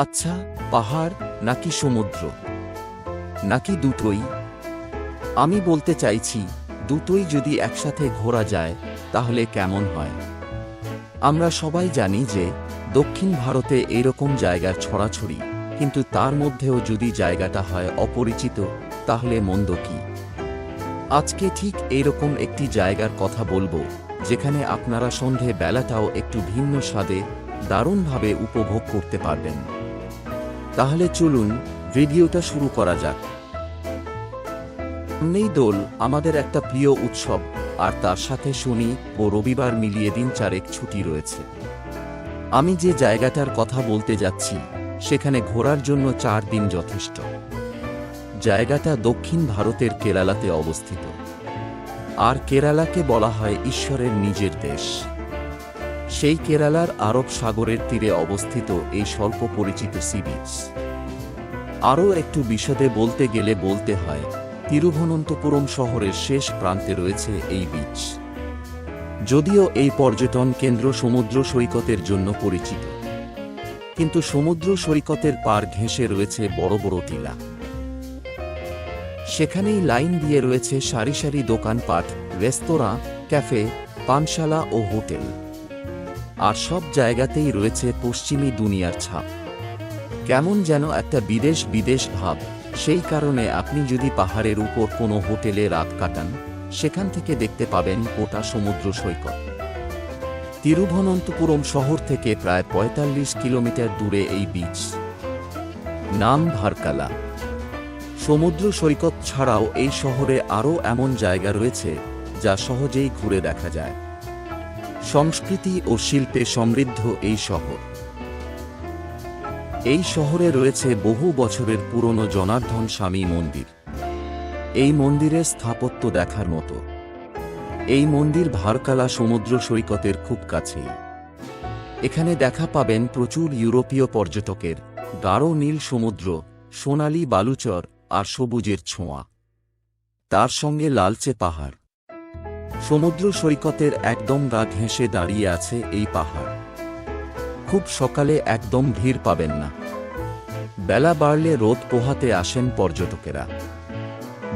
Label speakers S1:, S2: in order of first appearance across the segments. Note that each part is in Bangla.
S1: আচ্ছা, পাহাড় নাকি সমুদ্র নাকি দুটোই? আমি বলতে চাইছি, দুটোই যদি একসাথে ঘোরা যায় তাহলে কেমন হয়? আমরা সবাই জানি যে দক্ষিণ ভারতে এরকম জায়গার ছড়াছড়ি, কিন্তু তার মধ্যেও যদি জায়গাটা হয় অপরিচিত, তাহলে মন্দ কি? আজকে ঠিক এইরকম একটি জায়গার কথা বলবো, যেখানে আপনারা সন্ধে বেলাটাও একটু ভিন্ন স্বাদে দারুণভাবে উপভোগ করতে পারবেন। তাহলে চলুন ভিডিওটা শুরু করা যাক। সামনেই দোল, আমাদের একটা প্রিয় উৎসব, আর তার সাথে শনি ও রবিবার মিলিয়ে দিন চারেক ছুটি রয়েছে। আমি যে জায়গাটার কথা বলতে যাচ্ছি সেখানে ঘোরার জন্য 4 দিন যথেষ্ট। জায়গাটা দক্ষিণ ভারতের কেরালাতে অবস্থিত, আর কেরালাকে বলা হয় ঈশ্বরের নিজের দেশ। সেই কেরালার আরব সাগরের তীরে অবস্থিত এই স্বল্প পরিচিত সি বিচ। আরও একটু বিশদে বলতে গেলে বলতে হয়, তিরুভনন্তপুরম শহরের শেষ প্রান্তে রয়েছে এই বিচ। যদিও এই পর্যটন কেন্দ্র সমুদ্র সৈকতের জন্য পরিচিত, কিন্তু সমুদ্র সৈকতের পার ঘেঁষে রয়েছে বড় বড় টিলা। সেখানেই লাইন দিয়ে রয়েছে সারি সারি দোকানপাট, রেস্তোরাঁ, ক্যাফে, পানশালা ও হোটেল। আর সব জায়গাতেই রয়েছে পশ্চিমী দুনিয়ার ছাপ। কেমন যেন একটা বিদেশ বিদেশ ভাব। সেই কারণে আপনি যদি পাহাড়ের উপর কোনো হোটেলে রাত কাটান, সেখান থেকে দেখতে পাবেন গোটা সমুদ্র সৈকত। তিরুভনন্তপুরম শহর থেকে প্রায় ৪৫ কিলোমিটার দূরে এই বিচ। নাম ভারকালা। সমুদ্র সৈকত ছাড়াও এই শহরে আরও এমন জায়গা রয়েছে যা সহজেই ঘুরে দেখা যায়। সংস্কৃতি ও শিল্পে সমৃদ্ধ এই শহর। এই শহরে রয়েছে বহু বছরের পুরনো জনার্দন স্বামী মন্দির। এই মন্দিরের স্থাপত্য দেখার মতো। এই মন্দির ভারকালা সমুদ্র সৈকতের খুব কাছেই। এখানে দেখা পাবেন প্রচুর ইউরোপীয় পর্যটকের গাঢ় নীল সমুদ্র, সোনালী বালুচর আর সবুজের ছোঁয়া। তার সঙ্গে লালচে পাহাড়। সমুদ্র সৈকতের একদম গা ঘেঁষে দাঁড়িয়ে আছে এই পাহাড়। খুব সকালে একদম ভিড় পাবেন না। বেলা বাড়লে রোদ পোহাতে আসেন পর্যটকেরা।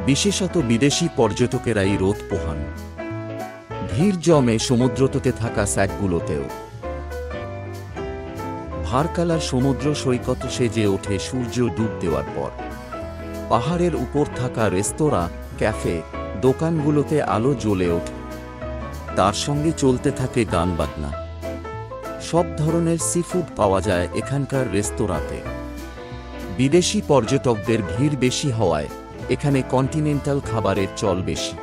S1: বিশেষত বিদেশি পর্যটকেরাই রোদ পোহান। ভিড় জমে সমুদ্রতটে থাকা স্যাকগুলোতেও। ভারকালার সমুদ্র সৈকত সেজে ওঠে সূর্য ডুব দেওয়ার পর। পাহাড়ের উপর থাকা রেস্তোরাঁ, ক্যাফে, দোকানগুলোতে আলো জ্বলে ওঠে। তার সঙ্গে চলতে থাকে গান বাজনা। সব ধরনের সিফুড পাওয়া যায় এখানকার রেস্তোরাঁতে। বিদেশি পর্যটকদের ভিড় বেশি হওয়ায় এখানে কন্টিনেন্টাল খাবারের চল বেশি।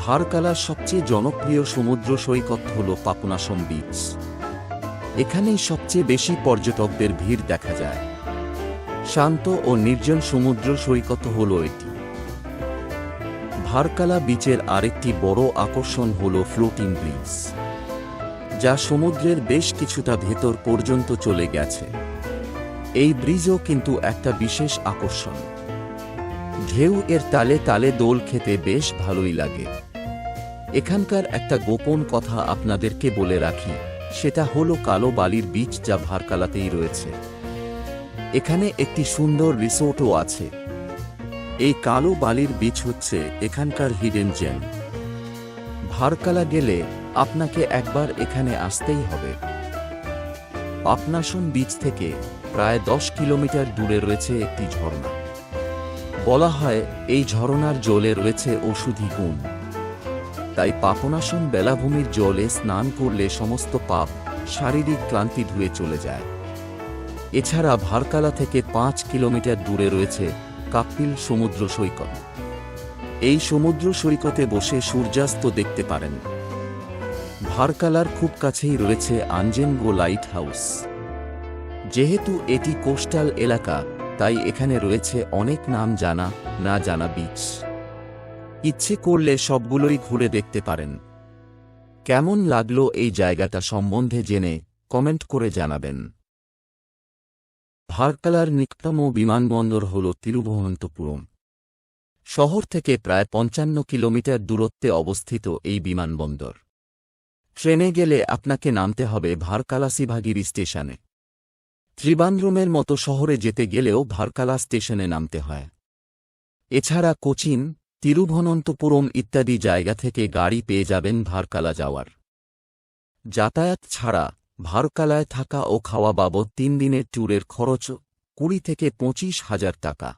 S1: ভারকালার সবচেয়ে জনপ্রিয় সমুদ্র সৈকত হল পাপনাশম বিচ। এখানেই সবচেয়ে বেশি পর্যটকদের ভিড় দেখা যায়। শান্ত ও নির্জন সমুদ্র সৈকত হল এটি। ভারকালা বিচের আরেকটি বড় আকর্ষণ হল ফ্লোটিং ব্রিজ, যা সমুদ্রের বেশ কিছুটা ভেতর পর্যন্ত চলে গেছে। এই ব্রিজও কিন্তু একটা বিশেষ আকর্ষণ। ঢেউ এর তালে তালে দোল খেতে বেশ ভালোই লাগে। এখানকার একটা গোপন কথা আপনাদেরকে বলে রাখি, সেটা হলো কালো বালির বিচ, যা ভারকালাতেই রয়েছে। এখানে একটি সুন্দর রিসোর্টও আছে। এই কালো বালির বিচ হচ্ছে এখানকার হিডেন জেম। ভারকালা গেলে আপনাকে একবার এখানে আসতেই হবে। পাপনাশম বিচ থেকে প্রায় 10 কিলোমিটার দূরে রয়েছে একটি ঝর্ণা। বলা হয় এই ঝর্ণার জলে রয়েছে ঔষধি গুণ। তাই পাপনাশম বেলাভূমির জলে স্নান করলে সমস্ত পাপ, শারীরিক ক্লান্তি ধুয়ে চলে যায়। এছাড়া ভারকালা থেকে 5 কিলোমিটার দূরে রয়েছে কাপ্পিল সমুদ্র সৈকত। এই সমুদ্র সৈকতে বসে সূর্যাস্ত দেখতে পারেন। ভারকালার খুব কাছেই রয়েছে আঞ্জেনগো লাইট হাউস। যেহেতু এটি কোস্টাল এলাকা, তাই এখানে রয়েছে অনেক নাম জানা না জানা বিচ। ইচ্ছে করলে সবগুলোই ঘুরে দেখতে পারেন। কেমন লাগলো এই জায়গাটা সম্বন্ধে জেনে কমেন্ট করে জানাবেন। ভারকালার নিকটতম বিমানবন্দর হল তিরুভনন্তপুরম। শহর থেকে প্রায় 55 কিলোমিটার দূরত্বে অবস্থিত এই বিমানবন্দর। ট্রেনে গেলে আপনাকে নামতে হবে ভারকালা শিভাগিরি স্টেশনে। ত্রিবান্দ্রমের মতো শহরে যেতে গেলেও ভার্কালা স্টেশনে নামতে হয়। এছাড়া কোচিন, তিরুভনন্তপুরম ইত্যাদি জায়গা থেকে গাড়ি পেয়ে যাবেন ভার্কালা যাওয়ার। যাতায়াত ছাড়া ভার্কালায় থাকা ও খাওয়া বাবদ 3 দিনের ট্যুরের খরচ 20 থেকে 25,000 টাকা।